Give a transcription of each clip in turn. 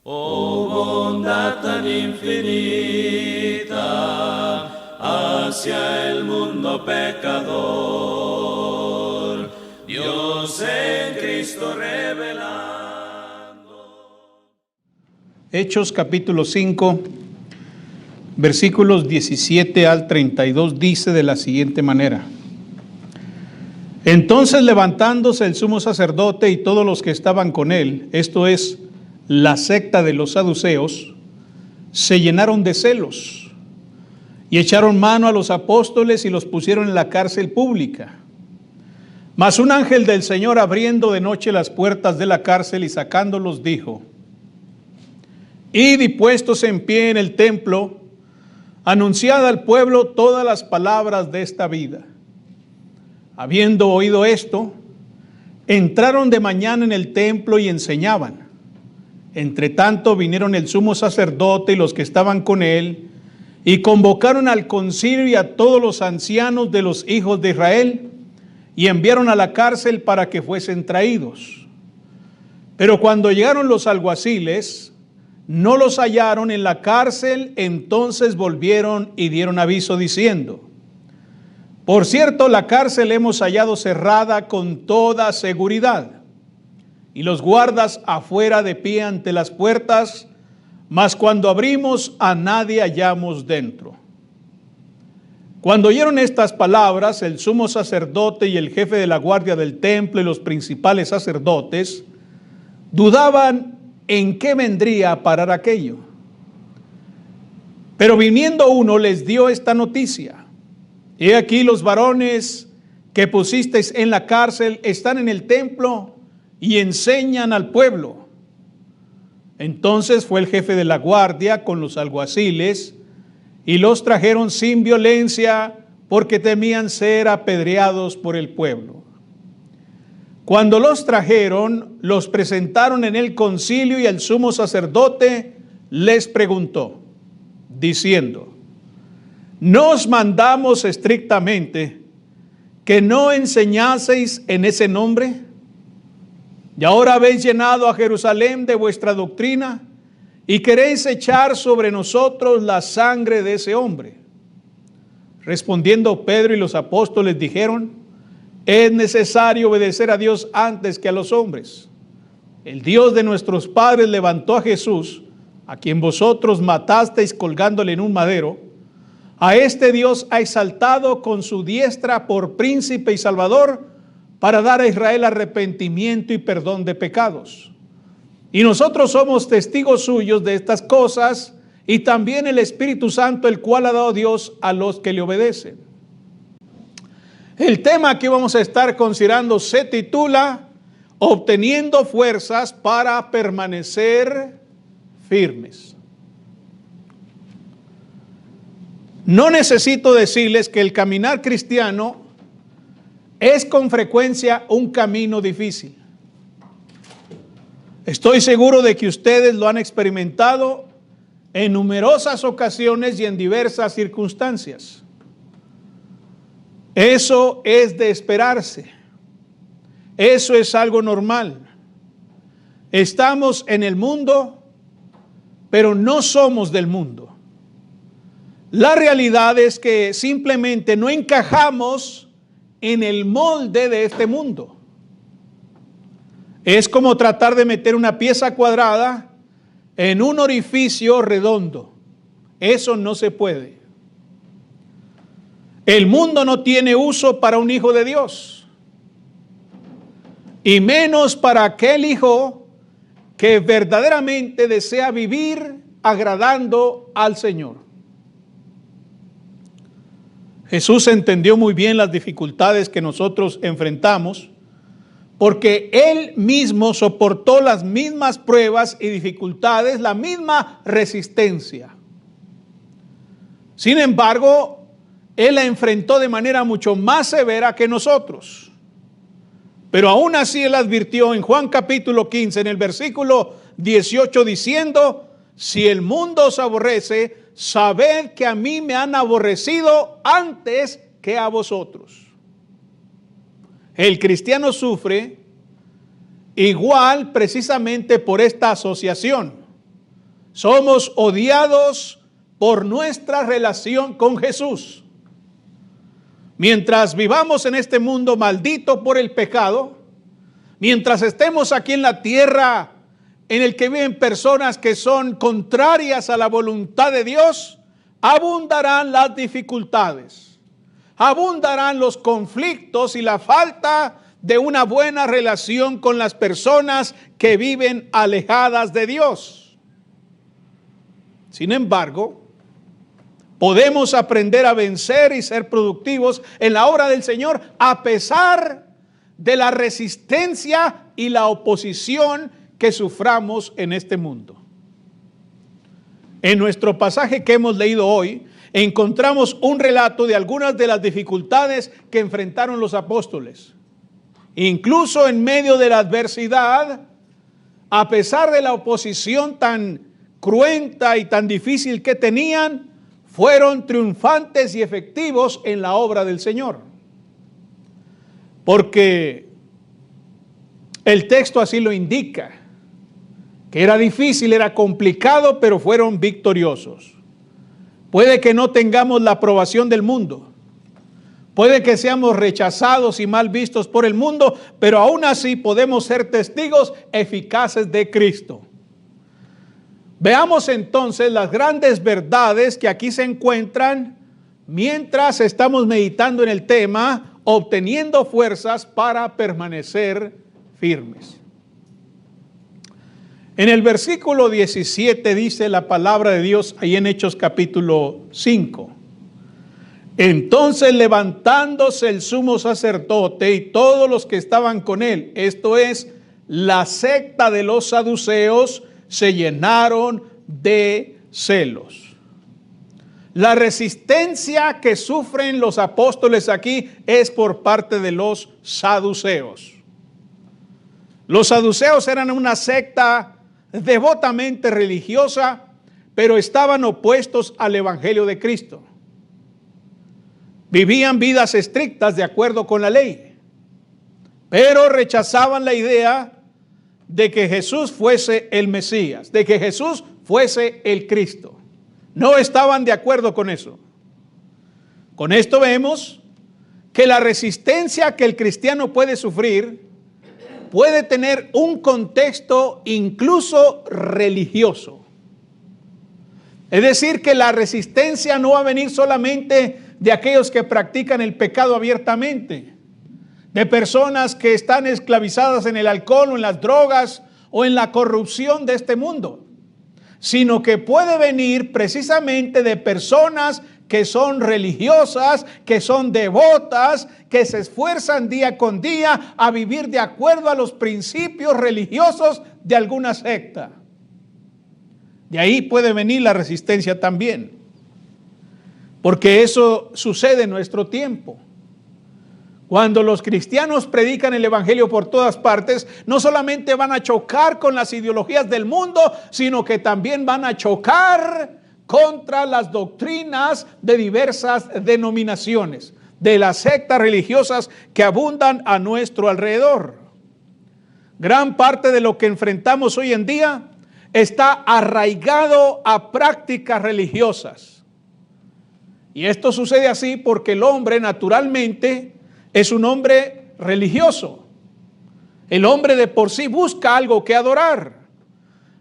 Oh bondad tan infinita hacia el mundo pecador, Dios en Cristo revelando. Hechos capítulo 5, versículos 17 al 32 dice de la siguiente manera: Entonces, levantándose el sumo sacerdote y todos los que estaban con él, esto es, la secta de los saduceos, se llenaron de celos y echaron mano a los apóstoles y los pusieron en la cárcel pública. Mas un ángel del Señor, abriendo de noche las puertas de la cárcel y sacándolos, dijo: Id y puestos en pie en el templo, anunciad al pueblo todas las palabras de esta vida. Habiendo oído esto, entraron de mañana en el templo y enseñaban. Entre tanto vinieron el sumo sacerdote y los que estaban con él, y convocaron al concilio y a todos los ancianos de los hijos de Israel, y enviaron a la cárcel para que fuesen traídos. Pero cuando llegaron los alguaciles, no los hallaron en la cárcel, entonces volvieron y dieron aviso diciendo: Por cierto, la cárcel hemos hallado cerrada con toda seguridad, y los guardas afuera de pie ante las puertas, mas cuando abrimos a nadie hallamos dentro. Cuando oyeron estas palabras, el sumo sacerdote y el jefe de la guardia del templo y los principales sacerdotes dudaban en qué vendría a parar aquello. Pero viniendo uno les dio esta noticia: He aquí los varones que pusisteis en la cárcel están en el templo y enseñan al pueblo. Entonces fue el jefe de la guardia con los alguaciles y los trajeron sin violencia, porque temían ser apedreados por el pueblo. Cuando los trajeron, los presentaron en el concilio, y el sumo sacerdote les preguntó, diciendo: ¿No os mandamos estrictamente que no enseñaseis en ese nombre? Y ahora habéis llenado a Jerusalén de vuestra doctrina, y queréis echar sobre nosotros la sangre de ese hombre. Respondiendo Pedro y los apóstoles dijeron: Es necesario obedecer a Dios antes que a los hombres. El Dios de nuestros padres levantó a Jesús, a quien vosotros matasteis colgándole en un madero. A este Dios ha exaltado con su diestra por príncipe y salvador, para dar a Israel arrepentimiento y perdón de pecados. Y nosotros somos testigos suyos de estas cosas, y también el Espíritu Santo, el cual ha dado Dios a los que le obedecen. El tema que vamos a estar considerando se titula: Obteniendo fuerzas para permanecer firmes. No necesito decirles que el caminar cristiano es con frecuencia un camino difícil. Estoy seguro de que ustedes lo han experimentado en numerosas ocasiones y en diversas circunstancias. Eso es de esperarse. Eso es algo normal. Estamos en el mundo, pero no somos del mundo. La realidad es que simplemente no encajamos en el molde de este mundo. Es como tratar de meter una pieza cuadrada en un orificio redondo. Eso no se puede. El mundo no tiene uso para un hijo de Dios, y menos para aquel hijo que verdaderamente desea vivir agradando al Señor. Jesús entendió muy bien las dificultades que nosotros enfrentamos, porque Él mismo soportó las mismas pruebas y dificultades, la misma resistencia. Sin embargo, Él la enfrentó de manera mucho más severa que nosotros. Pero aún así Él advirtió en Juan capítulo 15, en el versículo 18, diciendo: Si el mundo os aborrece, sabed que a mí me han aborrecido antes que a vosotros. El cristiano sufre igual precisamente por esta asociación. Somos odiados por nuestra relación con Jesús. Mientras vivamos en este mundo maldito por el pecado, mientras estemos aquí en la tierra en el que viven personas que son contrarias a la voluntad de Dios, abundarán las dificultades, abundarán los conflictos y la falta de una buena relación con las personas que viven alejadas de Dios. Sin embargo, podemos aprender a vencer y ser productivos en la obra del Señor a pesar de la resistencia y la oposición que suframos en este mundo. En nuestro pasaje que hemos leído hoy, encontramos un relato de algunas de las dificultades que enfrentaron los apóstoles. Incluso en medio de la adversidad, a pesar de la oposición tan cruenta y tan difícil que tenían, fueron triunfantes y efectivos en la obra del Señor. Porque el texto así lo indica, que era difícil, era complicado, pero fueron victoriosos. Puede que no tengamos la aprobación del mundo, puede que seamos rechazados y mal vistos por el mundo, pero aún así podemos ser testigos eficaces de Cristo. Veamos entonces las grandes verdades que aquí se encuentran mientras estamos meditando en el tema, obteniendo fuerzas para permanecer firmes. En el versículo 17 dice la palabra de Dios, ahí en Hechos capítulo 5. Entonces levantándose el sumo sacerdote y todos los que estaban con él, esto es, la secta de los saduceos, se llenaron de celos. La resistencia que sufren los apóstoles aquí es por parte de los saduceos. Los saduceos eran una secta devotamente religiosa, pero estaban opuestos al evangelio de Cristo. Vivían vidas estrictas de acuerdo con la ley, pero rechazaban la idea de que Jesús fuese el Mesías, de que Jesús fuese el Cristo. No estaban de acuerdo con eso. Con esto vemos que la resistencia que el cristiano puede sufrir puede tener un contexto incluso religioso. Es decir, que la resistencia no va a venir solamente de aquellos que practican el pecado abiertamente, de personas que están esclavizadas en el alcohol o en las drogas o en la corrupción de este mundo, sino que puede venir precisamente de personas que son religiosas, que son devotas, que se esfuerzan día con día a vivir de acuerdo a los principios religiosos de alguna secta. De ahí puede venir la resistencia también, porque eso sucede en nuestro tiempo. Cuando los cristianos predican el evangelio por todas partes, no solamente van a chocar con las ideologías del mundo, sino que también van a chocar contra las doctrinas de diversas denominaciones, de las sectas religiosas que abundan a nuestro alrededor. Gran parte de lo que enfrentamos hoy en día está arraigado a prácticas religiosas. Y esto sucede así porque el hombre naturalmente es un hombre religioso. El hombre de por sí busca algo que adorar.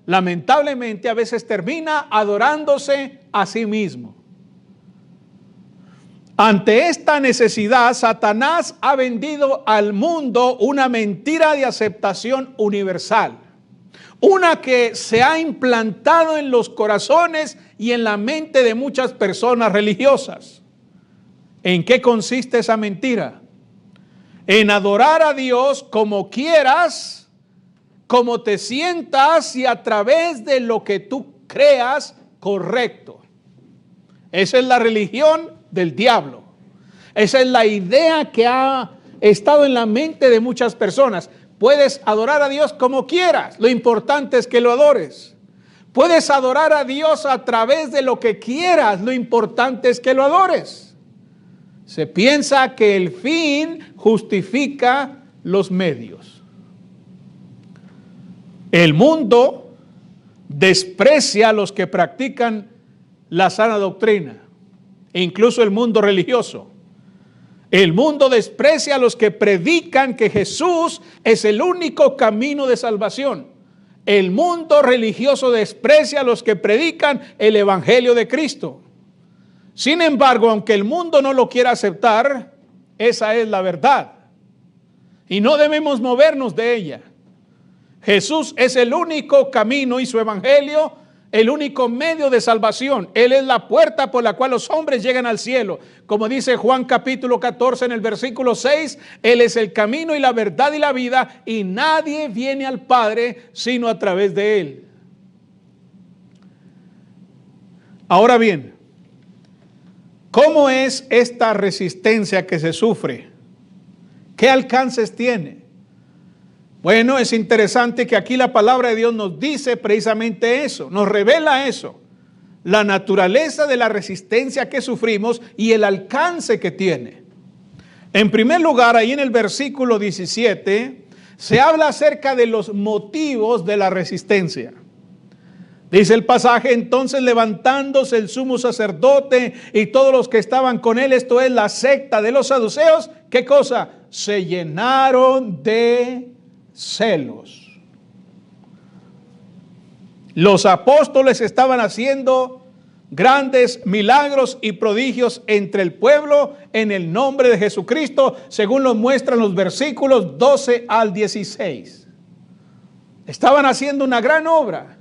Lamentablemente a veces termina adorándose a sí mismo. Ante esta necesidad, Satanás ha vendido al mundo una mentira de aceptación universal. Una que se ha implantado en los corazones y en la mente de muchas personas religiosas. ¿En qué consiste esa mentira? En adorar a Dios como quieras, como te sientas y a través de lo que tú creas correcto. Esa es la religión del diablo. Esa es la idea que ha estado en la mente de muchas personas. Puedes adorar a Dios como quieras, lo importante es que lo adores. Puedes adorar a Dios a través de lo que quieras, lo importante es que lo adores. Se piensa que el fin justifica los medios. El mundo desprecia a los que practican la sana doctrina, e incluso el mundo religioso. El mundo desprecia a los que predican que Jesús es el único camino de salvación. El mundo religioso desprecia a los que predican el Evangelio de Cristo. Sin embargo, aunque el mundo no lo quiera aceptar, esa es la verdad. Y no debemos movernos de ella. Jesús es el único camino y su Evangelio el único medio de salvación. Él es la puerta por la cual los hombres llegan al cielo. Como dice Juan capítulo 14 en el versículo 6, Él es el camino y la verdad y la vida, y nadie viene al Padre sino a través de Él. Ahora bien, ¿cómo es esta resistencia que se sufre? ¿Qué alcances tiene? Bueno, es interesante que aquí la palabra de Dios nos dice precisamente eso, nos revela eso, la naturaleza de la resistencia que sufrimos y el alcance que tiene. En primer lugar, ahí en el versículo 17, se habla acerca de los motivos de la resistencia. Dice el pasaje: entonces levantándose el sumo sacerdote y todos los que estaban con él, esto es la secta de los saduceos, ¿qué cosa? Se llenaron de celos. Los apóstoles estaban haciendo grandes milagros y prodigios entre el pueblo en el nombre de Jesucristo, según lo muestran los versículos 12 al 16. Estaban haciendo una gran obra.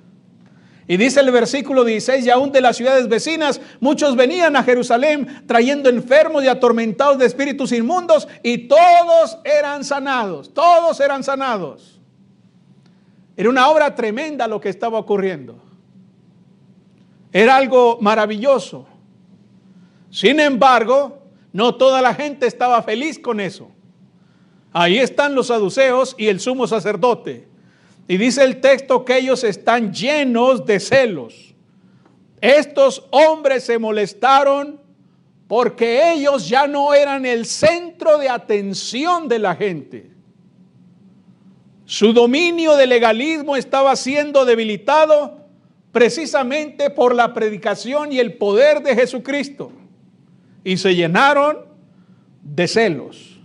Y dice el versículo 16: y aún de las ciudades vecinas muchos venían a Jerusalén trayendo enfermos y atormentados de espíritus inmundos, y todos eran sanados. Todos eran sanados. Era una obra tremenda lo que estaba ocurriendo. Era algo maravilloso. Sin embargo, no toda la gente estaba feliz con eso. Ahí están los saduceos y el sumo sacerdote. Y dice el texto que ellos están llenos de celos. Estos hombres se molestaron porque ellos ya no eran el centro de atención de la gente. Su dominio del legalismo estaba siendo debilitado precisamente por la predicación y el poder de Jesucristo. Y se llenaron de celos.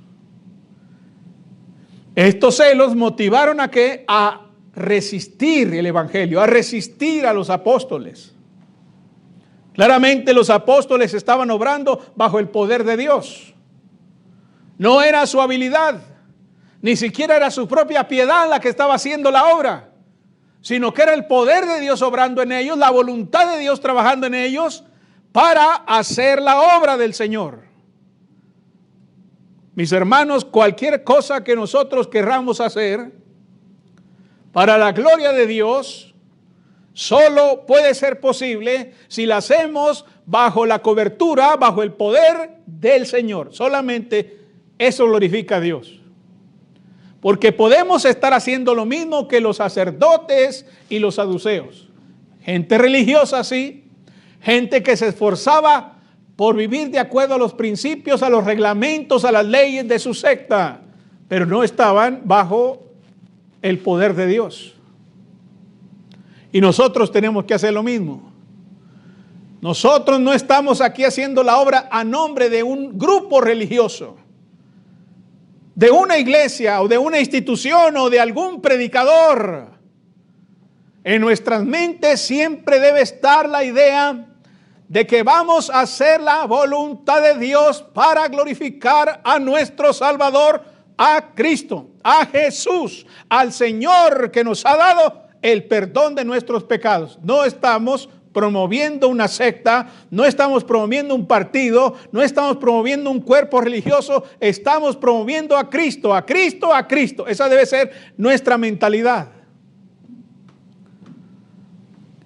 Estos celos motivaron a resistir el Evangelio, a resistir a los apóstoles. Claramente los apóstoles estaban obrando bajo el poder de Dios. No era su habilidad, ni siquiera era su propia piedad la que estaba haciendo la obra, sino que era el poder de Dios obrando en ellos, la voluntad de Dios trabajando en ellos para hacer la obra del Señor. Mis hermanos, cualquier cosa que nosotros querramos hacer para la gloria de Dios, solo puede ser posible si la hacemos bajo la cobertura, bajo el poder del Señor. Solamente eso glorifica a Dios. Porque podemos estar haciendo lo mismo que los sacerdotes y los saduceos. Gente religiosa, sí. Gente que se esforzaba por vivir de acuerdo a los principios, a los reglamentos, a las leyes de su secta, pero no estaban bajo el poder de Dios. Y nosotros tenemos que hacer lo mismo. Nosotros no estamos aquí haciendo la obra a nombre de un grupo religioso, de una iglesia o de una institución o de algún predicador. En nuestras mentes siempre debe estar la idea de que vamos a hacer la voluntad de Dios para glorificar a nuestro Salvador, a Cristo, a Jesús, al Señor que nos ha dado el perdón de nuestros pecados. No estamos promoviendo una secta, no estamos promoviendo un partido, no estamos promoviendo un cuerpo religioso, estamos promoviendo a Cristo, a Cristo, a Cristo. Esa debe ser nuestra mentalidad.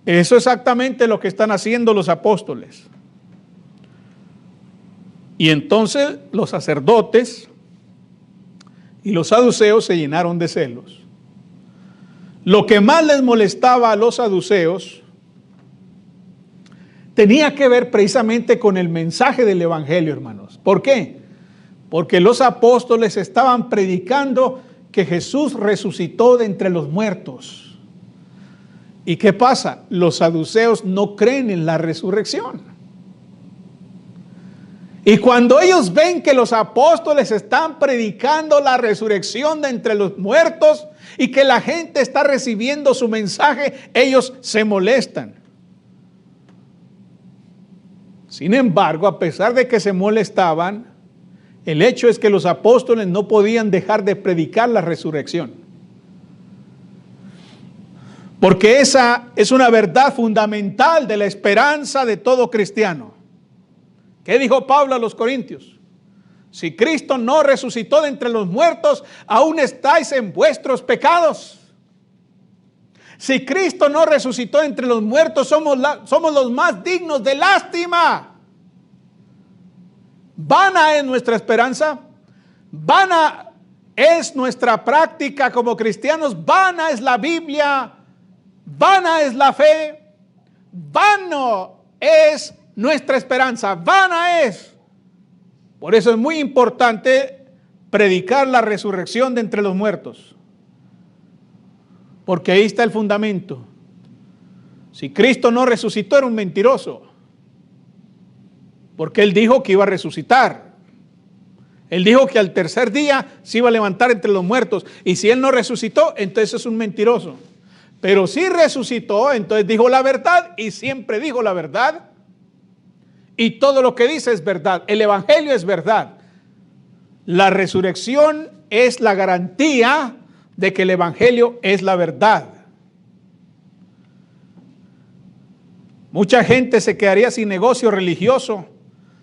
Eso es exactamente lo que están haciendo los apóstoles. Y entonces los sacerdotes y los saduceos se llenaron de celos. Lo que más les molestaba a los saduceos tenía que ver precisamente con el mensaje del Evangelio, hermanos. ¿Por qué? Porque los apóstoles estaban predicando que Jesús resucitó de entre los muertos. ¿Y qué pasa? Los saduceos no creen en la resurrección. Y cuando ellos ven que los apóstoles están predicando la resurrección de entre los muertos y que la gente está recibiendo su mensaje, ellos se molestan. Sin embargo, a pesar de que se molestaban, el hecho es que los apóstoles no podían dejar de predicar la resurrección. Porque esa es una verdad fundamental de la esperanza de todo cristiano. ¿Qué dijo Pablo a los Corintios? Si Cristo no resucitó de entre los muertos, aún estáis en vuestros pecados. Si Cristo no resucitó de entre los muertos, somos los más dignos de lástima. Vana es nuestra esperanza, vana es nuestra práctica como cristianos, vana es la Biblia, vana es la fe, vano es nuestra esperanza, vana es. Por eso es muy importante predicar la resurrección de entre los muertos, porque ahí está el fundamento. Si Cristo no resucitó, era un mentiroso, porque Él dijo que iba a resucitar. Él dijo que al tercer día se iba a levantar entre los muertos, y si Él no resucitó, entonces es un mentiroso. Pero si resucitó, entonces dijo la verdad, y siempre dijo la verdad, y todo lo que dice es verdad. El evangelio es verdad. La resurrección es la garantía de que el evangelio es la verdad. Mucha gente se quedaría sin negocio religioso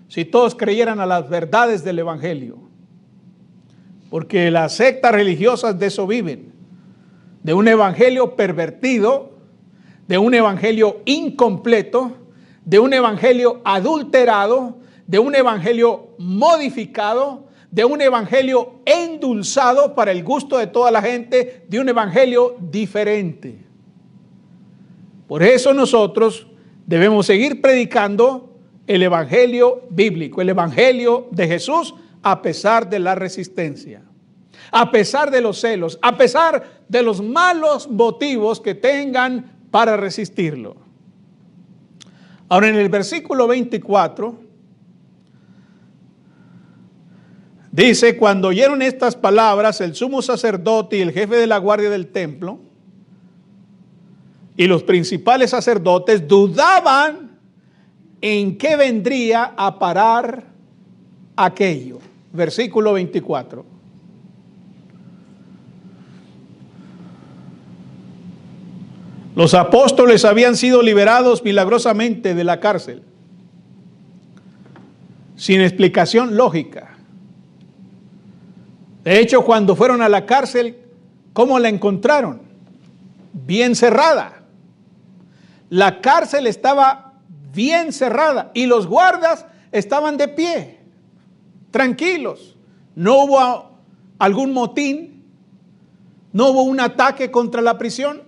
si todos creyeran a las verdades del evangelio, porque las sectas religiosas de eso viven, de un evangelio pervertido, de un evangelio incompleto, de un evangelio adulterado, de un evangelio modificado, de un evangelio endulzado para el gusto de toda la gente, de un evangelio diferente. Por eso nosotros debemos seguir predicando el evangelio bíblico, el evangelio de Jesús, a pesar de la resistencia, a pesar de los celos, a pesar de los malos motivos que tengan para resistirlo. Ahora, en el versículo 24 dice: cuando oyeron estas palabras, el sumo sacerdote y el jefe de la guardia del templo y los principales sacerdotes dudaban en qué vendría a parar aquello. Versículo 24. Los apóstoles habían sido liberados milagrosamente de la cárcel, sin explicación lógica. De hecho, cuando fueron a la cárcel, ¿cómo la encontraron? Bien cerrada. La cárcel estaba bien cerrada y los guardas estaban de pie, tranquilos. No hubo algún motín, no hubo un ataque contra la prisión,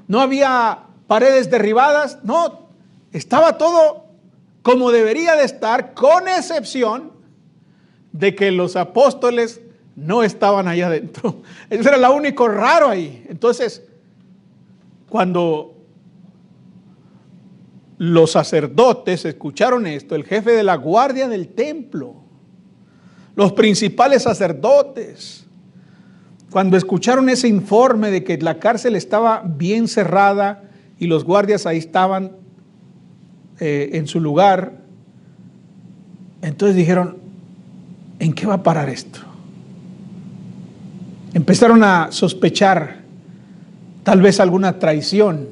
no había paredes derribadas, no, estaba todo como debería de estar, con excepción de que los apóstoles no estaban allá adentro. Eso era lo único raro ahí. Entonces, cuando los sacerdotes escucharon esto, el jefe de la guardia del templo, los principales sacerdotes, cuando escucharon ese informe de que la cárcel estaba bien cerrada y los guardias ahí estaban en su lugar, entonces dijeron: ¿en qué va a parar esto? Empezaron a sospechar tal vez alguna traición.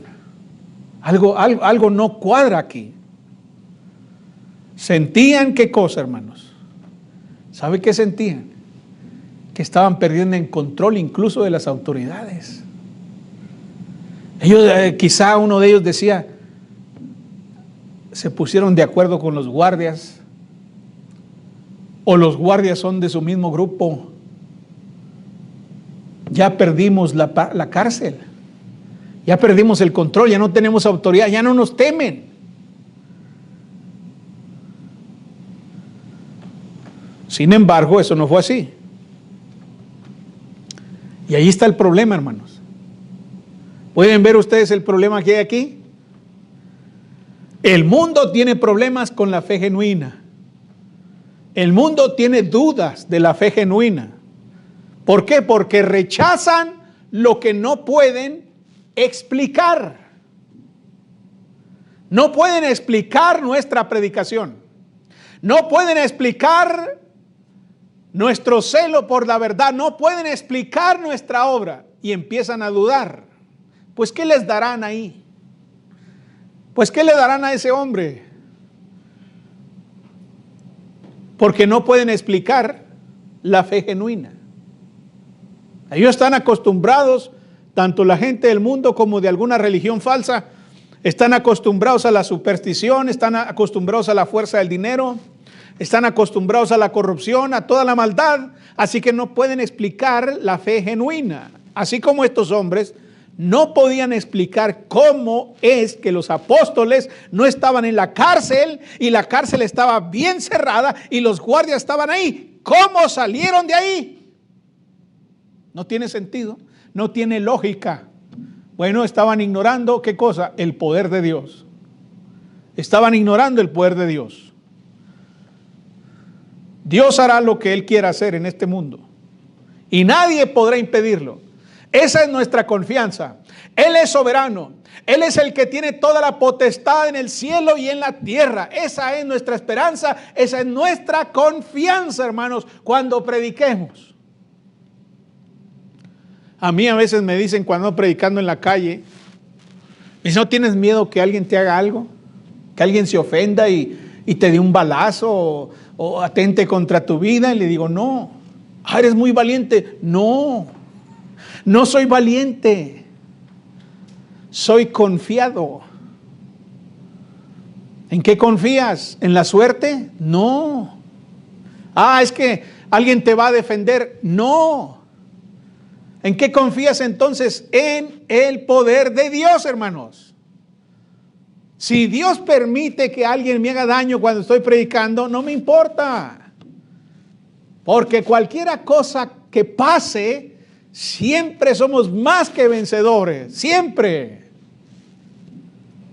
Algo no cuadra aquí. Sentían qué cosa, hermanos. ¿Sabe qué sentían? Que estaban perdiendo el control incluso de las autoridades. Ellos, quizá uno de ellos decía, se pusieron de acuerdo con los guardias, o los guardias son de su mismo grupo. Ya perdimos la cárcel. Ya perdimos el control, ya no tenemos autoridad, ya no nos temen. Sin embargo, eso no fue así. Y ahí está el problema, hermanos. ¿Pueden ver ustedes el problema que hay aquí? El mundo tiene problemas con la fe genuina. El mundo tiene dudas de la fe genuina. ¿Por qué? Porque rechazan lo que no pueden explicar. No pueden explicar nuestra predicación. No pueden explicar nuestro celo por la verdad. No pueden explicar nuestra obra. Y empiezan a dudar. Pues, ¿qué les darán ahí? Pues, ¿qué le darán a ese hombre? Porque no pueden explicar la fe genuina. Ellos están acostumbrados, tanto la gente del mundo como de alguna religión falsa, están acostumbrados a la superstición, están acostumbrados a la fuerza del dinero, están acostumbrados a la corrupción, a toda la maldad, así que no pueden explicar la fe genuina. Así como estos hombres no podían explicar cómo es que los apóstoles no estaban en la cárcel y la cárcel estaba bien cerrada y los guardias estaban ahí. ¿Cómo salieron de ahí? No tiene sentido, no tiene lógica. Bueno, estaban ignorando, ¿qué cosa? El poder de Dios. Estaban ignorando el poder de Dios. Dios hará lo que Él quiera hacer en este mundo y nadie podrá impedirlo. Esa es nuestra confianza. Él es soberano. Él es el que tiene toda la potestad en el cielo y en la tierra. Esa es nuestra esperanza. Esa es nuestra confianza, hermanos, cuando prediquemos. A mí a veces me dicen cuando ando predicando en la calle, me dicen, ¿no tienes miedo que alguien te haga algo? Que alguien se ofenda y te dé un balazo o atente contra tu vida. Y le digo, no. Eres muy valiente. No soy valiente, soy confiado. ¿En qué confías? ¿En la suerte? No. Es que alguien te va a defender. No. ¿En qué confías entonces? En el poder de Dios, hermanos. Si Dios permite que alguien me haga daño cuando estoy predicando, no me importa. Porque cualquiera cosa que pase, siempre somos más que vencedores, siempre.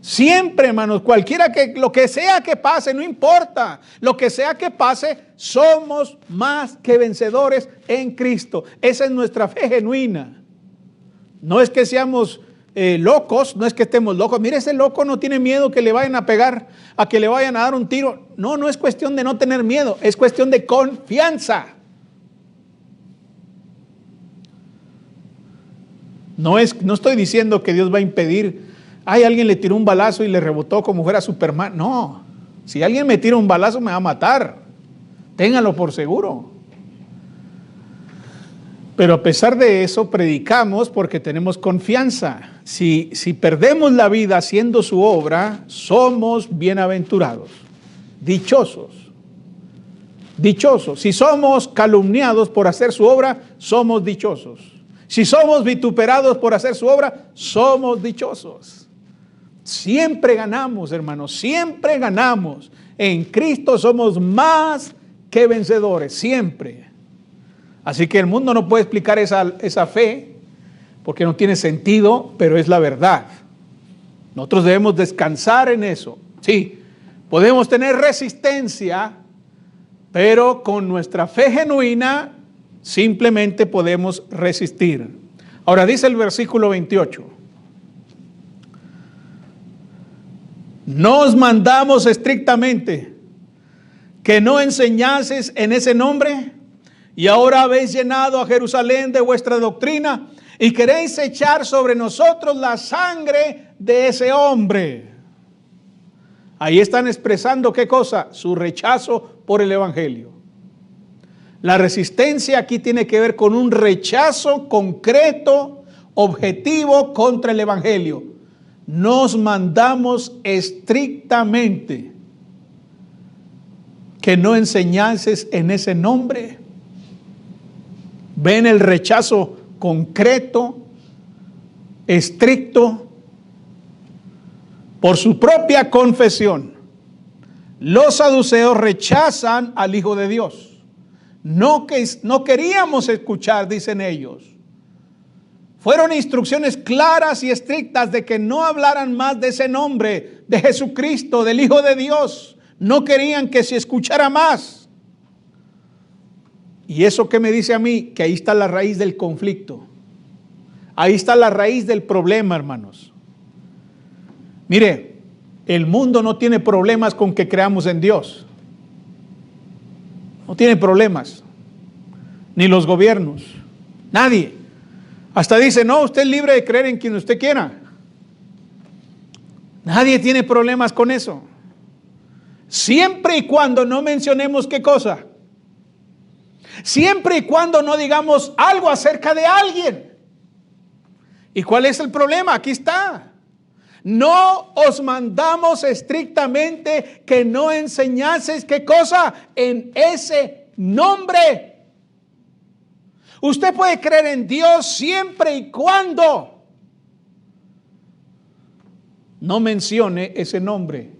Siempre, hermanos, lo que sea que pase, no importa. Lo que sea que pase, somos más que vencedores en Cristo. Esa es nuestra fe genuina. No es que seamos locos, no es que estemos locos. Mire, ese loco no tiene miedo que le vayan a pegar, a que le vayan a dar un tiro. No es cuestión de no tener miedo, es cuestión de confianza. No estoy diciendo que Dios va a impedir. Alguien le tiró un balazo y le rebotó como fuera Superman. No, si alguien me tira un balazo me va a matar. Ténganlo por seguro. Pero a pesar de eso predicamos porque tenemos confianza. Si perdemos la vida haciendo su obra, somos bienaventurados, dichosos. Dichosos. Si somos calumniados por hacer su obra, somos dichosos. Si somos vituperados por hacer su obra, somos dichosos. Siempre ganamos, hermanos, siempre ganamos. En Cristo somos más que vencedores, siempre. Así que el mundo no puede explicar esa fe, porque no tiene sentido, pero es la verdad. Nosotros debemos descansar en eso. Sí, podemos tener resistencia, pero con nuestra fe genuina, simplemente podemos resistir. Ahora dice el versículo 28. Nos mandamos estrictamente que no enseñases en ese nombre, y ahora habéis llenado a Jerusalén de vuestra doctrina y queréis echar sobre nosotros la sangre de ese hombre. Ahí están expresando ¿qué cosa? Su rechazo por el evangelio. La resistencia aquí tiene que ver con un rechazo concreto, objetivo contra el evangelio. Nos mandamos estrictamente que no enseñases en ese nombre. Ven el rechazo concreto, estricto, por su propia confesión. Los saduceos rechazan al Hijo de Dios. No queríamos escuchar, dicen ellos. Fueron instrucciones claras y estrictas de que no hablaran más de ese nombre, de Jesucristo, del Hijo de Dios. No querían que se escuchara más. ¿Y eso qué me dice a mí? Que ahí está la raíz del conflicto. Ahí está la raíz del problema, hermanos. Mire, el mundo no tiene problemas con que creamos en Dios. No tiene problemas. Ni los gobiernos. Nadie. Hasta dice, no, usted es libre de creer en quien usted quiera. Nadie tiene problemas con eso. Siempre y cuando no mencionemos qué cosa. Siempre y cuando no digamos algo acerca de alguien. ¿Y cuál es el problema? Aquí está. No os mandamos estrictamente que no enseñases qué cosa en ese nombre. Usted puede creer en Dios siempre y cuando no mencione ese nombre.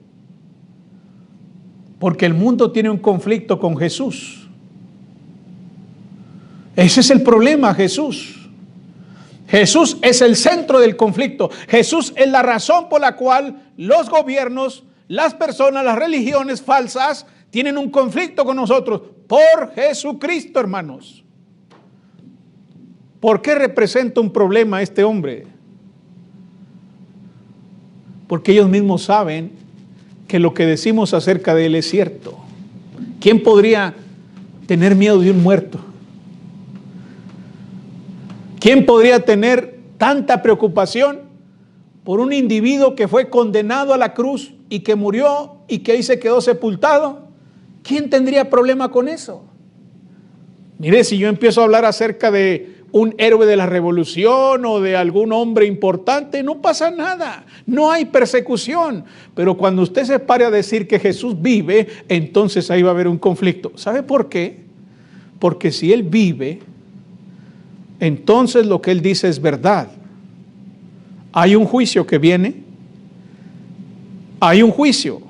Porque el mundo tiene un conflicto con Jesús. Ese es el problema, Jesús. Jesús es el centro del conflicto. Jesús es la razón por la cual los gobiernos, las personas, las religiones falsas tienen un conflicto con nosotros. Por Jesucristo, hermanos. ¿Por qué representa un problema este hombre? Porque ellos mismos saben que lo que decimos acerca de él es cierto. ¿Quién podría tener miedo de un muerto? ¿Quién podría tener tanta preocupación por un individuo que fue condenado a la cruz y que murió y que ahí se quedó sepultado? ¿Quién tendría problema con eso? Mire, si yo empiezo a hablar acerca de un héroe de la revolución o de algún hombre importante, no pasa nada, no hay persecución. Pero cuando usted se pare a decir que Jesús vive, entonces ahí va a haber un conflicto. ¿Sabe por qué? Porque si Él vive, entonces lo que Él dice es verdad. Hay un juicio que viene, hay un juicio.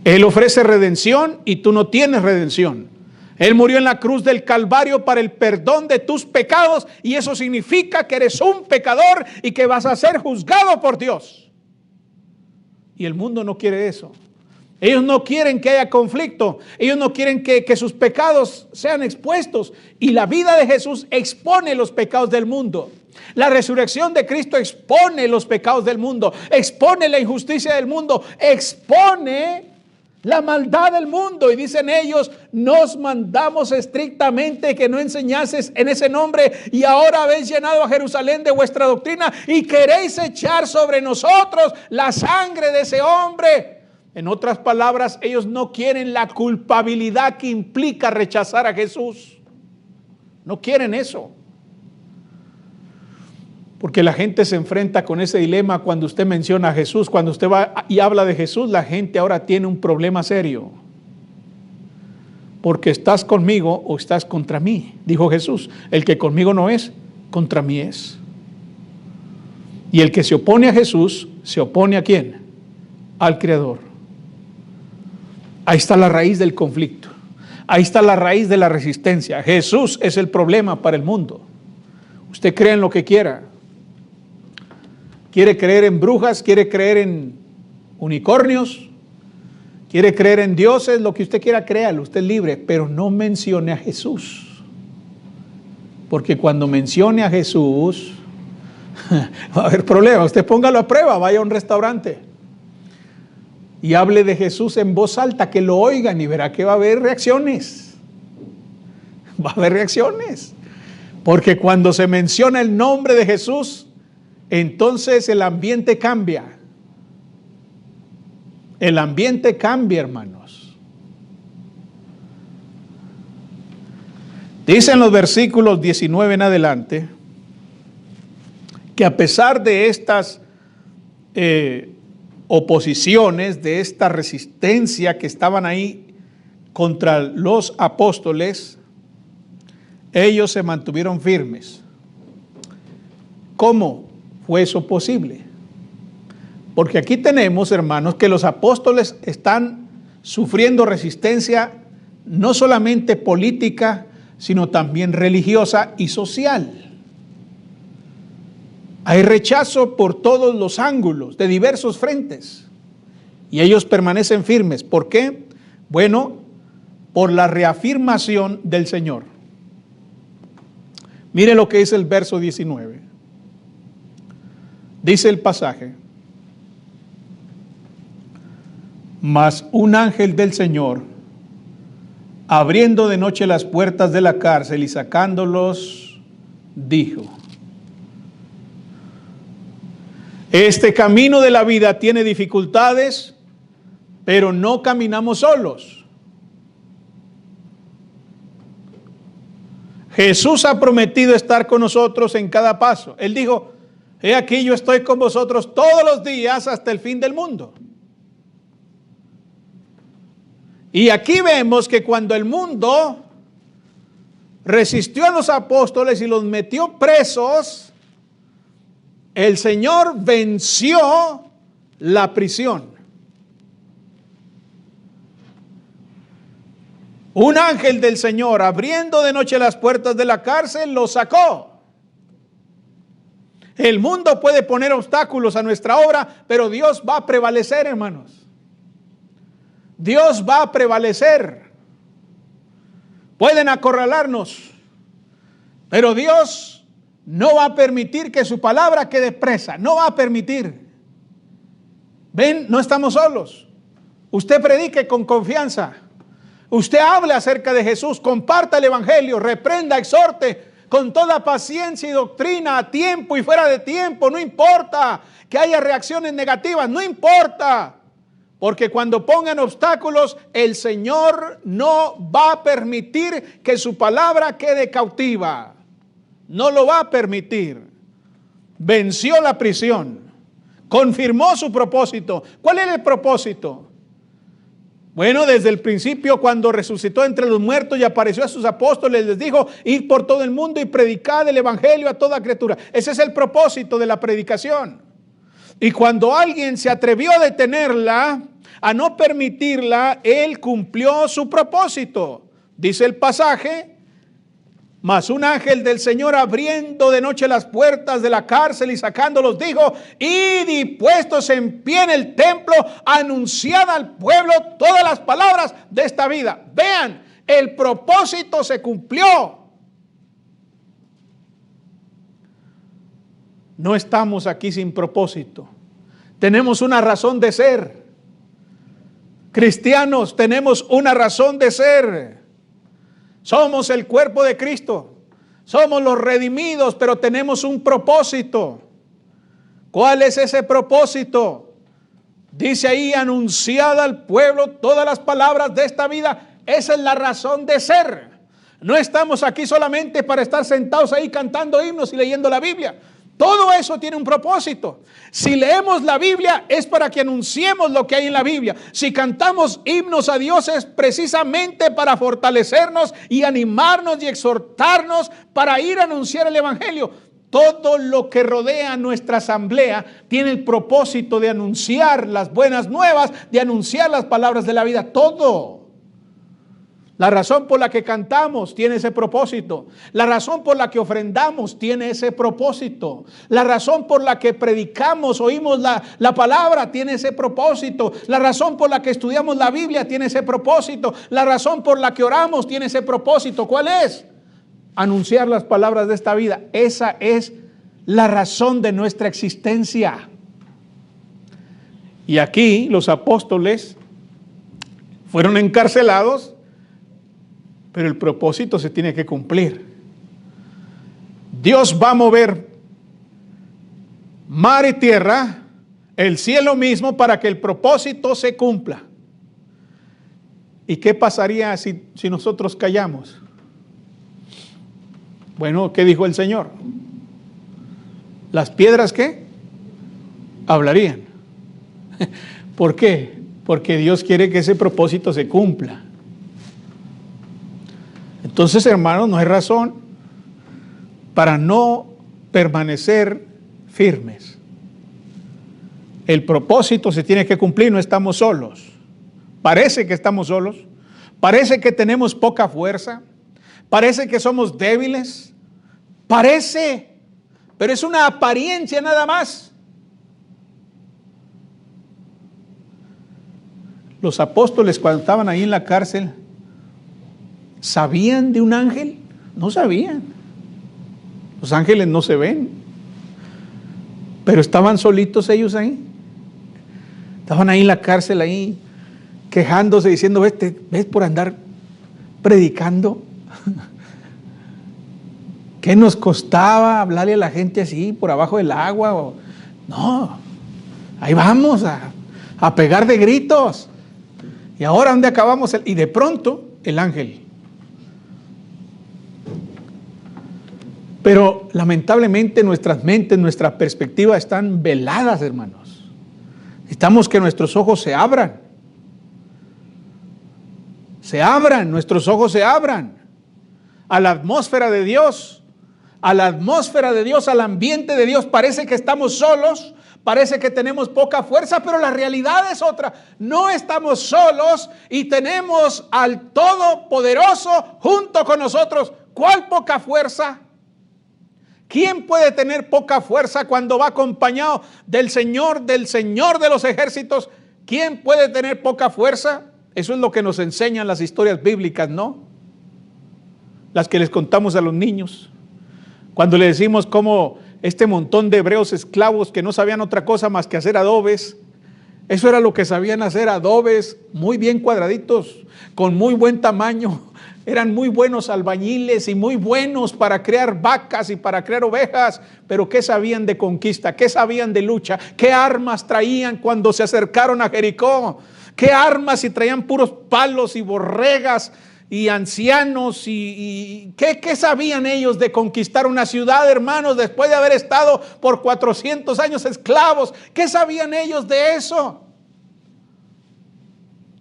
Él ofrece redención y tú no tienes redención. Él murió en la cruz del Calvario para el perdón de tus pecados y eso significa que eres un pecador y que vas a ser juzgado por Dios. Y el mundo no quiere eso. Ellos no quieren que haya conflicto. Ellos no quieren que sus pecados sean expuestos. Y la vida de Jesús expone los pecados del mundo. La resurrección de Cristo expone los pecados del mundo. Expone la injusticia del mundo. Expone la maldad del mundo. Y dicen ellos, nos mandamos estrictamente que no enseñases en ese nombre y ahora habéis llenado a Jerusalén de vuestra doctrina y queréis echar sobre nosotros la sangre de ese hombre. En otras palabras, ellos no quieren la culpabilidad que implica rechazar a Jesús. No quieren eso. Porque la gente se enfrenta con ese dilema cuando usted menciona a Jesús. Cuando usted va y habla de Jesús, la gente ahora tiene un problema serio. Porque estás conmigo o estás contra mí, dijo Jesús. El que conmigo no es, contra mí es. Y el que se opone a Jesús, ¿se opone a quién? Al Creador. Ahí está la raíz del conflicto. Ahí está la raíz de la resistencia. Jesús es el problema para el mundo. Usted cree en lo que quiera. Quiere creer en brujas, quiere creer en unicornios, quiere creer en dioses, lo que usted quiera, créalo, usted es libre, pero no mencione a Jesús. Porque cuando mencione a Jesús, va a haber problema. Usted póngalo a prueba, vaya a un restaurante y hable de Jesús en voz alta, que lo oigan y verá que va a haber reacciones. Va a haber reacciones. Porque cuando se menciona el nombre de Jesús, entonces el ambiente cambia. El ambiente cambia, hermanos. Dicen los versículos 19 en adelante que a pesar de estas oposiciones, de esta resistencia que estaban ahí contra los apóstoles, ellos se mantuvieron firmes. ¿Cómo fue eso posible? Porque aquí tenemos, hermanos, que los apóstoles están sufriendo resistencia no solamente política, sino también religiosa y social. Hay rechazo por todos los ángulos, de diversos frentes. Y ellos permanecen firmes. ¿Por qué? Bueno, por la reafirmación del Señor. Mire lo que dice el verso 19. Dice el pasaje: mas un ángel del Señor, abriendo de noche las puertas de la cárcel y sacándolos, dijo: este camino de la vida tiene dificultades, pero no caminamos solos. Jesús ha prometido estar con nosotros en cada paso. Él dijo: he aquí, yo estoy con vosotros todos los días hasta el fin del mundo. Y aquí vemos que cuando el mundo resistió a los apóstoles y los metió presos, el Señor venció la prisión. Un ángel del Señor, abriendo de noche las puertas de la cárcel, lo sacó. El mundo puede poner obstáculos a nuestra obra, pero Dios va a prevalecer, hermanos. Dios va a prevalecer. Pueden acorralarnos, pero Dios no va a permitir que su palabra quede presa. No va a permitir. Ven, no estamos solos. Usted predique con confianza. Usted hable acerca de Jesús. Comparta el evangelio. Reprenda, exhorte con toda paciencia y doctrina, a tiempo y fuera de tiempo. No importa que haya reacciones negativas. No importa. Porque cuando pongan obstáculos, el Señor no va a permitir que su palabra quede cautiva. No lo va a permitir. Venció la prisión. Confirmó su propósito. ¿Cuál era el propósito? Bueno, desde el principio, cuando resucitó entre los muertos y apareció a sus apóstoles, les dijo: id por todo el mundo y predicad el evangelio a toda criatura. Ese es el propósito de la predicación. Y cuando alguien se atrevió a detenerla, a no permitirla, él cumplió su propósito. Dice el pasaje: mas un ángel del Señor, abriendo de noche las puertas de la cárcel y sacándolos, dijo: id y puestos en pie en el templo, anunciad al pueblo todas las palabras de esta vida. Vean, el propósito se cumplió. No estamos aquí sin propósito. Tenemos una razón de ser. Cristianos, tenemos una razón de ser. Somos el cuerpo de Cristo. Somos los redimidos, pero tenemos un propósito. ¿Cuál es ese propósito? Dice ahí: anunciad al pueblo todas las palabras de esta vida. Esa es la razón de ser. No estamos aquí solamente para estar sentados ahí cantando himnos y leyendo la Biblia. Todo eso tiene un propósito. Si leemos la Biblia es para que anunciemos lo que hay en la Biblia. Si cantamos himnos a Dios es precisamente para fortalecernos y animarnos y exhortarnos para ir a anunciar el evangelio. Todo lo que rodea nuestra asamblea tiene el propósito de anunciar las buenas nuevas, de anunciar las palabras de la vida. Todo. La razón por la que cantamos tiene ese propósito. La razón por la que ofrendamos tiene ese propósito. La razón por la que predicamos, oímos la palabra, tiene ese propósito. La razón por la que estudiamos la Biblia tiene ese propósito. La razón por la que oramos tiene ese propósito. ¿Cuál es? Anunciar las palabras de esta vida. Esa es la razón de nuestra existencia. Y aquí los apóstoles fueron encarcelados, pero el propósito se tiene que cumplir. Dios va a mover mar y tierra, el cielo mismo, para que el propósito se cumpla. ¿Y qué pasaría si nosotros callamos? Bueno, ¿qué dijo el Señor? ¿Las piedras qué? Hablarían. ¿Por qué? Porque Dios quiere que ese propósito se cumpla. Entonces, hermanos, no hay razón para no permanecer firmes. El propósito se tiene que cumplir, no estamos solos. Parece que estamos solos, parece que tenemos poca fuerza, parece que somos débiles, parece, pero es una apariencia nada más. Los apóstoles cuando estaban ahí en la cárcel, ¿sabían de un ángel? No sabían. Los ángeles no se ven. Pero estaban solitos ellos ahí. Estaban ahí en la cárcel, ahí, quejándose, diciendo, ¿ves por andar predicando? ¿Qué nos costaba hablarle a la gente así, por abajo del agua? No, ahí vamos a pegar de gritos. Y ahora, ¿dónde acabamos? Y de pronto, el ángel. Pero lamentablemente nuestras mentes, nuestras perspectivas están veladas, hermanos. Necesitamos que nuestros ojos se abran. Se abran, nuestros ojos se abran a la atmósfera de Dios, a la atmósfera de Dios, al ambiente de Dios. Parece que estamos solos, parece que tenemos poca fuerza, pero la realidad es otra. No estamos solos y tenemos al Todopoderoso junto con nosotros. ¿Cuál poca fuerza? ¿Quién puede tener poca fuerza cuando va acompañado del Señor de los ejércitos? ¿Quién puede tener poca fuerza? Eso es lo que nos enseñan las historias bíblicas, ¿no? Las que les contamos a los niños. Cuando le decimos cómo este montón de hebreos esclavos que no sabían otra cosa más que hacer adobes, eso era lo que sabían hacer, adobes muy bien cuadraditos, con muy buen tamaño. Eran muy buenos albañiles y muy buenos para crear vacas y para crear ovejas, pero ¿qué sabían de conquista? ¿Qué sabían de lucha? ¿Qué armas traían cuando se acercaron a Jericó? ¿Qué armas? Si traían puros palos y borregas y ancianos y ¿qué sabían ellos de conquistar una ciudad, hermanos, después de haber estado por 400 años esclavos? ¿Qué sabían ellos de eso?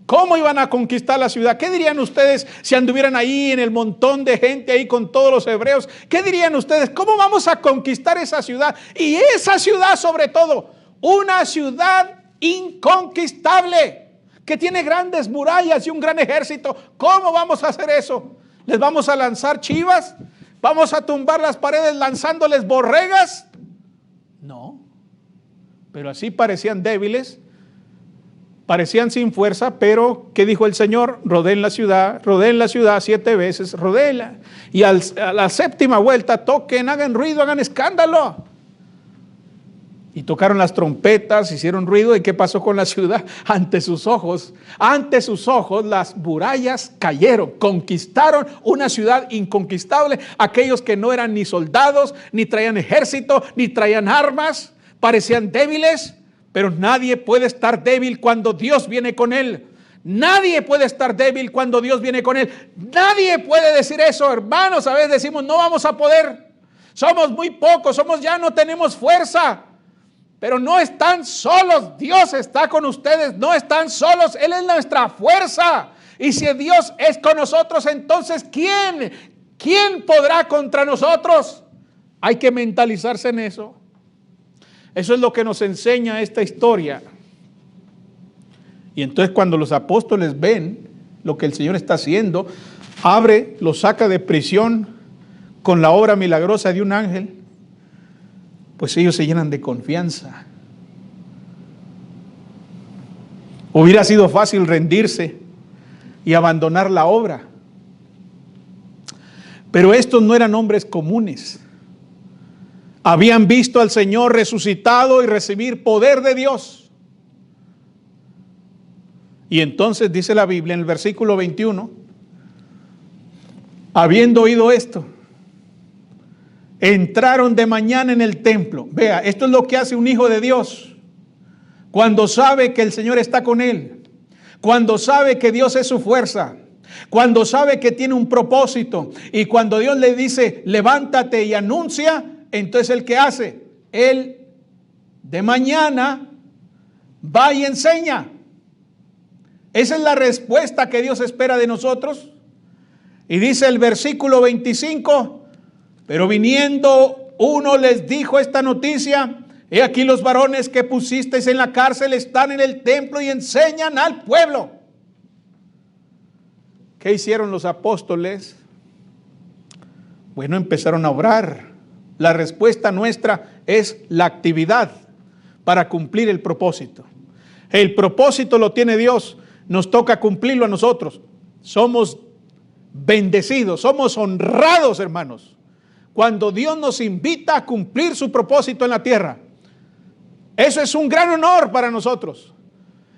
¿Cómo iban a conquistar la ciudad? ¿Qué dirían ustedes si anduvieran ahí en el montón de gente ahí con todos los hebreos? ¿Qué dirían ustedes? ¿Cómo vamos a conquistar esa ciudad? Y esa ciudad sobre todo, una ciudad inconquistable, que tiene grandes murallas y un gran ejército. ¿Cómo vamos a hacer eso? ¿Les vamos a lanzar chivas? ¿Vamos a tumbar las paredes lanzándoles borregas? No, pero así parecían débiles. Parecían sin fuerza, pero ¿qué dijo el Señor? Rodeen la ciudad 7 veces, rodéenla. Y a la séptima vuelta toquen, hagan ruido, hagan escándalo. Y tocaron las trompetas, hicieron ruido. ¿Y qué pasó con la ciudad? Ante sus ojos las murallas cayeron. Conquistaron una ciudad inconquistable. Aquellos que no eran ni soldados, ni traían ejército, ni traían armas, parecían débiles. Pero nadie puede estar débil cuando Dios viene con él. Nadie puede estar débil cuando Dios viene con él. Nadie puede decir eso, hermanos. A veces decimos, no vamos a poder. Somos muy pocos, ya no tenemos fuerza. Pero no están solos. Dios está con ustedes. No están solos. Él es nuestra fuerza. Y si Dios es con nosotros, entonces ¿quién podrá contra nosotros? Hay que mentalizarse en eso. Eso es lo que nos enseña esta historia. Y entonces cuando los apóstoles ven lo que el Señor está haciendo, los saca de prisión con la obra milagrosa de un ángel, pues ellos se llenan de confianza. Hubiera sido fácil rendirse y abandonar la obra. Pero estos no eran hombres comunes. Habían visto al Señor resucitado y recibir poder de Dios. Y entonces dice la Biblia en el versículo 21, habiendo oído esto, entraron de mañana en el templo. Vea, esto es lo que hace un hijo de Dios. Cuando sabe que el Señor está con él, cuando sabe que Dios es su fuerza, cuando sabe que tiene un propósito, y cuando Dios le dice, levántate y anuncia, entonces ¿el qué hace? Él de mañana va y enseña. Esa es la respuesta que Dios espera de nosotros. Y dice el versículo 25, pero viniendo uno les dijo esta noticia, he aquí los varones que pusisteis en la cárcel están en el templo y enseñan al pueblo. ¿Qué hicieron los apóstoles? Bueno, empezaron a orar La respuesta nuestra es la actividad para cumplir el propósito. El propósito lo tiene Dios, nos toca cumplirlo a nosotros. Somos bendecidos, somos honrados, hermanos, cuando Dios nos invita a cumplir su propósito en la tierra. Eso es un gran honor para nosotros.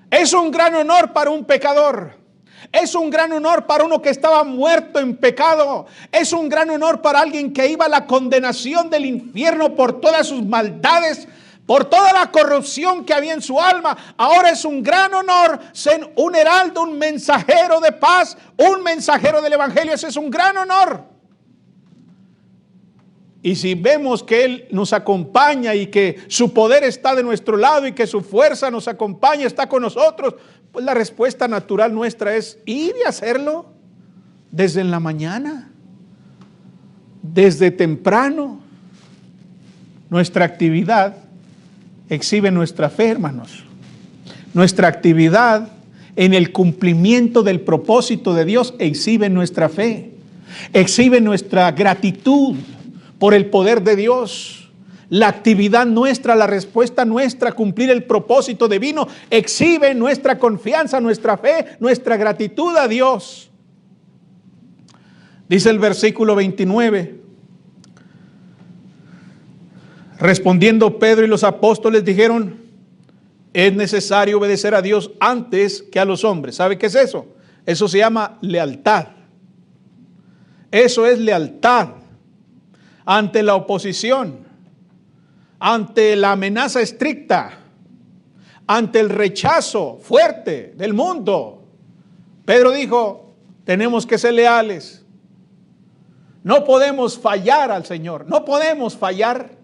Es un gran honor para un pecador. Es un gran honor para uno que estaba muerto en pecado. Es un gran honor para alguien que iba a la condenación del infierno por todas sus maldades, por toda la corrupción que había en su alma. Ahora es un gran honor ser un heraldo, un mensajero de paz, un mensajero del evangelio. Ese es un gran honor. Y si vemos que Él nos acompaña y que su poder está de nuestro lado y que su fuerza nos acompaña, está con nosotros, pues la respuesta natural nuestra es ir y hacerlo desde en la mañana, desde temprano. Nuestra actividad exhibe nuestra fe, hermanos. Nuestra actividad en el cumplimiento del propósito de Dios exhibe nuestra fe, exhibe nuestra gratitud por el poder de Dios. La actividad nuestra, la respuesta nuestra, cumplir el propósito divino, exhibe nuestra confianza, nuestra fe, nuestra gratitud a Dios. Dice el versículo 29. Respondiendo Pedro y los apóstoles dijeron: es necesario obedecer a Dios antes que a los hombres. ¿Sabe qué es eso? Eso se llama lealtad. Eso es lealtad ante la oposición, ante la amenaza estricta, ante el rechazo fuerte del mundo. Pedro dijo: tenemos que ser leales. No podemos fallar al Señor. No podemos fallar.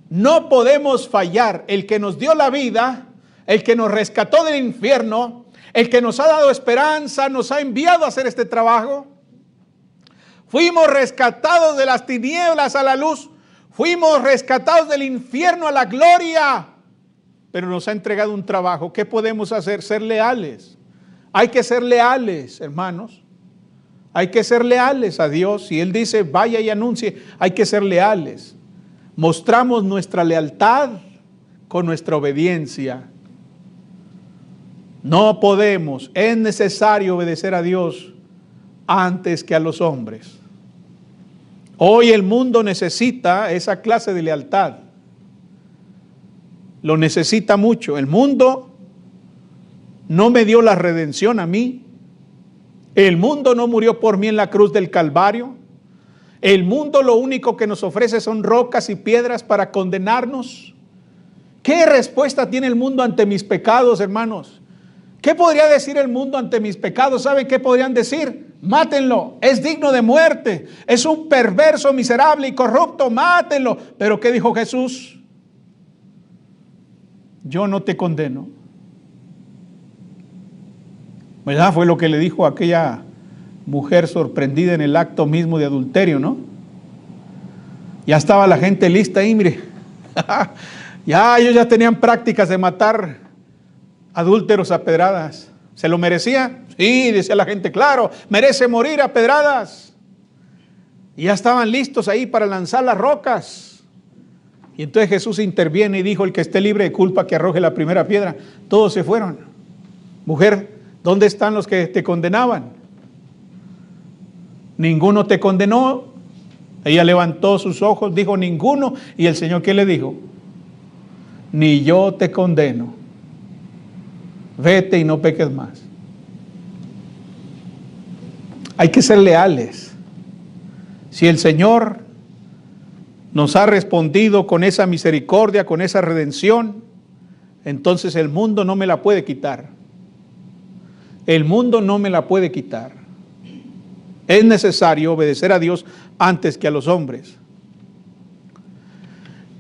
No podemos fallar. El que nos dio la vida, el que nos rescató del infierno, el que nos ha dado esperanza, nos ha enviado a hacer este trabajo. Fuimos rescatados de las tinieblas a la luz. Fuimos rescatados del infierno a la gloria. Pero nos ha entregado un trabajo. ¿Qué podemos hacer? Ser leales. Hay que ser leales, hermanos. Hay que ser leales a Dios. Si Él dice vaya y anuncie, hay que ser leales. Mostramos nuestra lealtad con nuestra obediencia. No podemos, es necesario obedecer a Dios antes que a los hombres. Hoy el mundo necesita esa clase de lealtad. Lo necesita mucho. El mundo no me dio la redención a mí. El mundo no murió por mí en la cruz del Calvario. El mundo lo único que nos ofrece son rocas y piedras para condenarnos. ¿Qué respuesta tiene el mundo ante mis pecados, hermanos? ¿Qué podría decir el mundo ante mis pecados? ¿Saben qué podrían decir? Mátenlo, es digno de muerte, es un perverso, miserable y corrupto, mátenlo. Pero ¿qué dijo Jesús? Yo no te condeno. ¿Verdad? Fue lo que le dijo a aquella mujer sorprendida en el acto mismo de adulterio, ¿no? Ya estaba la gente lista ahí, mire. Ya ellos ya tenían prácticas de matar adúlteros a pedradas. ¿Se lo merecía? Sí, decía la gente, claro, merece morir a pedradas. Y ya estaban listos ahí para lanzar las rocas. Y entonces Jesús interviene y dijo: el que esté libre de culpa que arroje la primera piedra. Todos se fueron. Mujer, ¿dónde están los que te condenaban? Ninguno te condenó. Ella levantó sus ojos, dijo: ninguno. Y el Señor, ¿qué le dijo? Ni yo te condeno. Vete y no peques más. Hay que ser leales. Si el Señor nos ha respondido con esa misericordia, con esa redención, entonces el mundo no me la puede quitar. El mundo no me la puede quitar. Es necesario obedecer a Dios antes que a los hombres.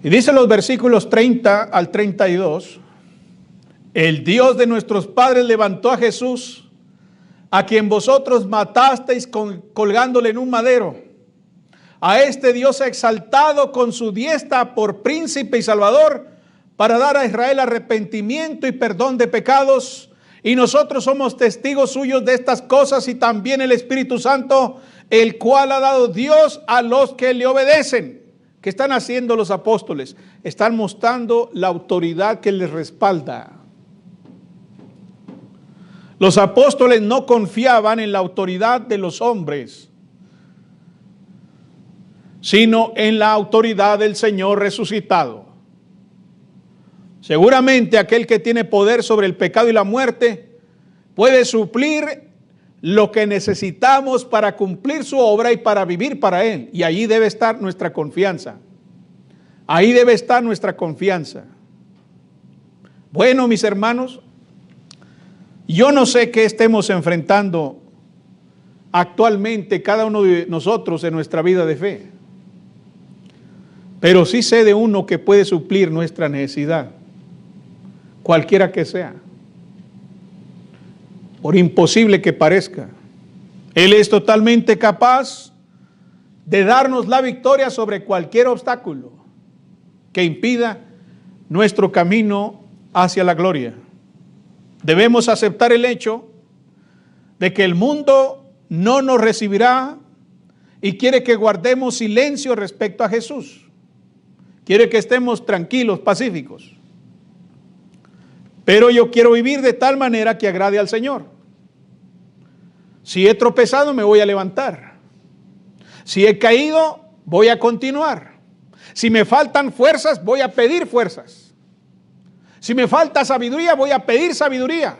Y dice los versículos 30 al 32, el Dios de nuestros padres levantó a Jesús, a quien vosotros matasteis colgándole en un madero. A este Dios ha exaltado con su diestra por príncipe y salvador, para dar a Israel arrepentimiento y perdón de pecados. Y nosotros somos testigos suyos de estas cosas, y también el Espíritu Santo, el cual ha dado Dios a los que le obedecen. ¿Qué están haciendo los apóstoles? Están mostrando la autoridad que les respalda. Los apóstoles no confiaban en la autoridad de los hombres, sino en la autoridad del Señor resucitado. Seguramente aquel que tiene poder sobre el pecado y la muerte puede suplir lo que necesitamos para cumplir su obra y para vivir para Él. Y allí debe estar nuestra confianza. Ahí debe estar nuestra confianza. Bueno, mis hermanos, yo no sé qué estemos enfrentando actualmente cada uno de nosotros en nuestra vida de fe, pero sí sé de uno que puede suplir nuestra necesidad, cualquiera que sea, por imposible que parezca. Él es totalmente capaz de darnos la victoria sobre cualquier obstáculo que impida nuestro camino hacia la gloria. Debemos aceptar el hecho de que el mundo no nos recibirá y quiere que guardemos silencio respecto a Jesús. Quiere que estemos tranquilos, pacíficos. Pero yo quiero vivir de tal manera que agrade al Señor. Si he tropezado, me voy a levantar. Si he caído, voy a continuar. Si me faltan fuerzas, voy a pedir fuerzas. Si me falta sabiduría, voy a pedir sabiduría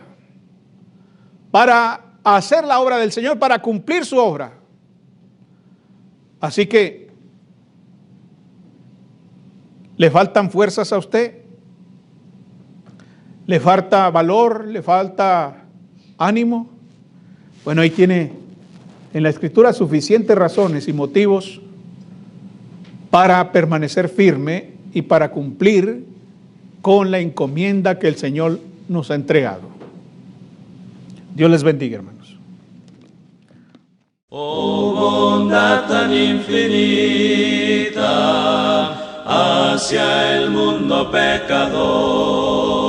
para hacer la obra del Señor, para cumplir su obra. Así que, ¿le faltan fuerzas a usted? ¿Le falta valor? ¿Le falta ánimo? Bueno, ahí tiene en la Escritura suficientes razones y motivos para permanecer firme y para cumplir con la encomienda que el Señor nos ha entregado. Dios les bendiga, hermanos. Oh, bondad tan infinita hacia el mundo pecador.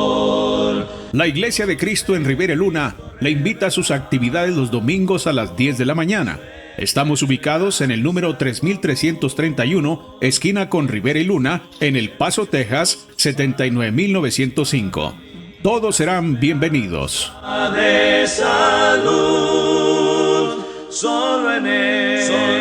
La Iglesia de Cristo en Rivera Luna le invita a sus actividades los domingos a las 10 de la mañana. Estamos ubicados en el número 3331, esquina con Rivera y Luna, en El Paso, Texas, 79905. Todos serán bienvenidos. De salud, solo en Él.